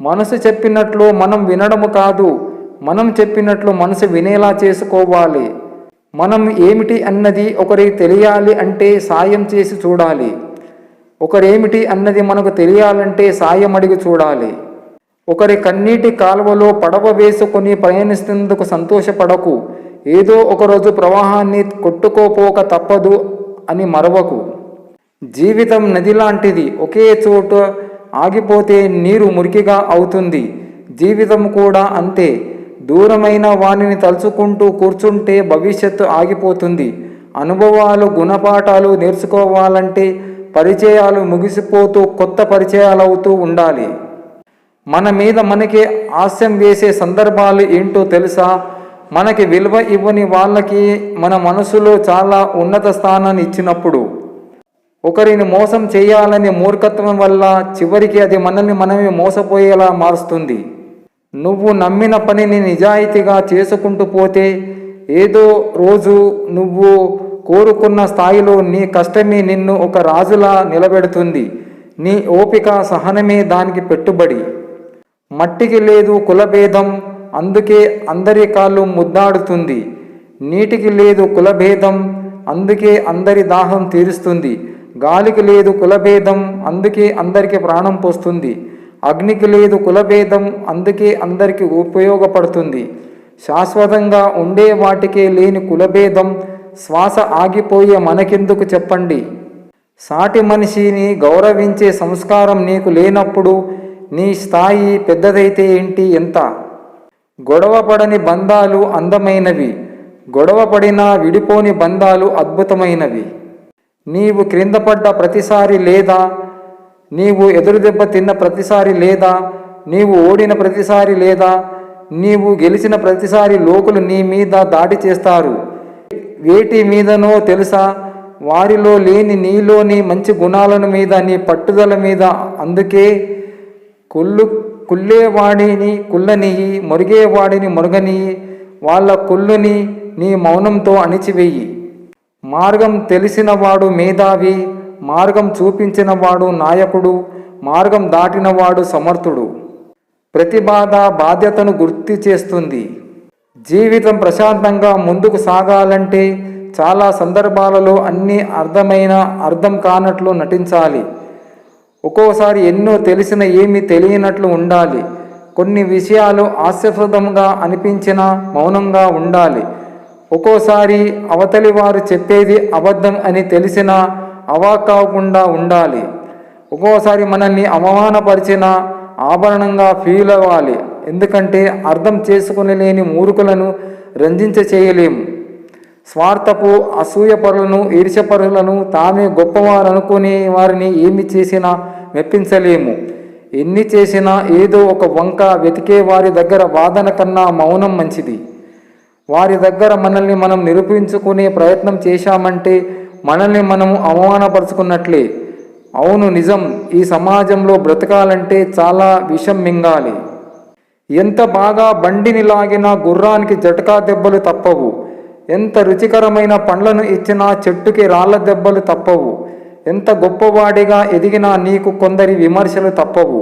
మనసు చెప్పినట్లు మనం వినడము కాదు, మనం చెప్పినట్లు మనసు వినేలా చేసుకోవాలి. మనం ఏమిటి అన్నది ఒకరికి తెలియాలి అంటే సాయం చేసి చూడాలి. ఒకరేమిటి అన్నది మనకు తెలియాలంటే సాయం అడిగి చూడాలి. ఒకరి కన్నీటి కాలువలో పడవ వేసుకొని ప్రయాణిస్తున్నందుకు సంతోషపడకు. ఏదో ఒకరోజు ప్రవాహాన్ని కొట్టుకోపోక తప్పదు అని మరవకు. జీవితం నది లాంటిది, ఒకే చోట ఆగిపోతే నీరు మురికిగా అవుతుంది. జీవితం కూడా అంతే. దూరమైన వాణిని తలుచుకుంటూ కూర్చుంటే భవిష్యత్తు ఆగిపోతుంది. అనుభవాలు, గుణపాఠాలు నేర్చుకోవాలంటే పరిచయాలు ముగిసిపోతూ కొత్త పరిచయాలు అవుతూ ఉండాలి. మన మీద మనకి హాస్యం వేసే సందర్భాలు ఏంటో తెలుసా? మనకి విలువ ఇవ్వని వాళ్ళకి మన మనసులో చాలా ఉన్నత స్థానాన్ని ఇచ్చినప్పుడు. ఒకరిని మోసం చేయాలనే మూర్ఖత్వం వల్ల చివరికి అది మనల్ని మనమే మోసపోయేలా మారుస్తుంది. నువ్వు నమ్మిన పనిని నిజాయితీగా చేసుకుంటూ పోతే ఏదో రోజు నువ్వు కోరుకున్న స్థాయిలో నీ కష్టమే నిన్ను ఒక రాజులా నిలబెడుతుంది. నీ ఓపిక, సహనమే దానికి పెట్టుబడి. మట్టికి లేదు కులభేదం, అందుకే అందరి కాళ్ళు ముద్దాడుతుంది. నీటికి లేదు కులభేదం, అందుకే అందరి దాహం తీరుస్తుంది. గాలికి లేదు కులభేదం, అందుకే అందరికీ ప్రాణం పోస్తుంది. అగ్నికి లేదు కులభేదం, అందుకే అందరికీ ఉపయోగపడుతుంది. శాశ్వతంగా ఉండే వాటికే లేని కులభేదం శ్వాస ఆగిపోయే మనకెందుకు చెప్పండి? సాటి మనిషిని గౌరవించే సంస్కారం నీకు లేనప్పుడు నీ స్థాయి పెద్దదైతే ఏంటి ఎంత? గొడవపడని బంధాలు అందమైనవి, గొడవపడినా విడిపోని బంధాలు అద్భుతమైనవి. నీవు క్రింద పడ్డ ప్రతిసారి లేదా, నీవు ఎదురుదెబ్బ తిన్న ప్రతిసారి లేదా, నీవు ఓడిన ప్రతిసారి లేదా, నీవు గెలిచిన ప్రతిసారి లోకులు నీ మీద దాడి చేస్తారు. వేటి మీదనో తెలుసా? వారిలో లేని నీలోని మంచి గుణాలను మీద, నీ పట్టుదల మీద. అందుకే కుళ్ళేవాడిని కుళ్ళనియి, మొరిగేవాడిని మొరగనియి, వాళ్ళ కుళ్ళుని నీ మౌనంతో అణిచివేయి. మార్గం తెలిసినవాడు మేధావి, మార్గం చూపించినవాడు నాయకుడు, మార్గం దాటినవాడు సమర్థుడు. ప్రతి బాధ బాధ్యతను గుర్తు చేస్తుంది. జీవితం ప్రశాంతంగా ముందుకు సాగాలంటే చాలా సందర్భాలలో అన్నీ అర్థం కానట్లు నటించాలి. ఒక్కోసారి ఎన్నో తెలిసిన ఏమీ తెలియనట్లు ఉండాలి. కొన్ని విషయాలు హాస్యాస్పదంగా అనిపించినా మౌనంగా ఉండాలి. ఒక్కోసారి అవతలి వారు చెప్పేది అబద్ధం అని తెలిసినా అవాక్కకుండా ఉండాలి. ఒక్కోసారి మనల్ని అవమానపరిచిన ఆభరణంగా ఫీల్ అవ్వాలి. ఎందుకంటే అర్థం చేసుకుని లేని మూర్ఖులను చేయలేము. స్వార్థపు అసూయపరులను, ఈర్ష్యపరులను, తామే గొప్పవారు అనుకునే వారిని ఏమి చేసినా మెప్పించలేము. ఎన్ని చేసినా ఏదో ఒక వంక వెతికే వారి దగ్గర వాదన కన్నా మౌనం మంచిది. వారి దగ్గర మనల్ని మనం నిరూపించుకునే ప్రయత్నం చేశామంటే మనల్ని మనము అవమానపరుచుకున్నట్లే. అవును, నిజం. ఈ సమాజంలో బ్రతకాలంటే చాలా విషం మింగాలి. ఎంత బాగా బండిని లాగినా గుర్రానికి జటకా దెబ్బలు తప్పవు. ఎంత రుచికరమైన పండ్లను ఇచ్చినా చెట్టుకి రాళ్ల దెబ్బలు తప్పవు. ఎంత గొప్పవాడిగా ఎదిగినా నీకు కొందరి విమర్శలు తప్పవు.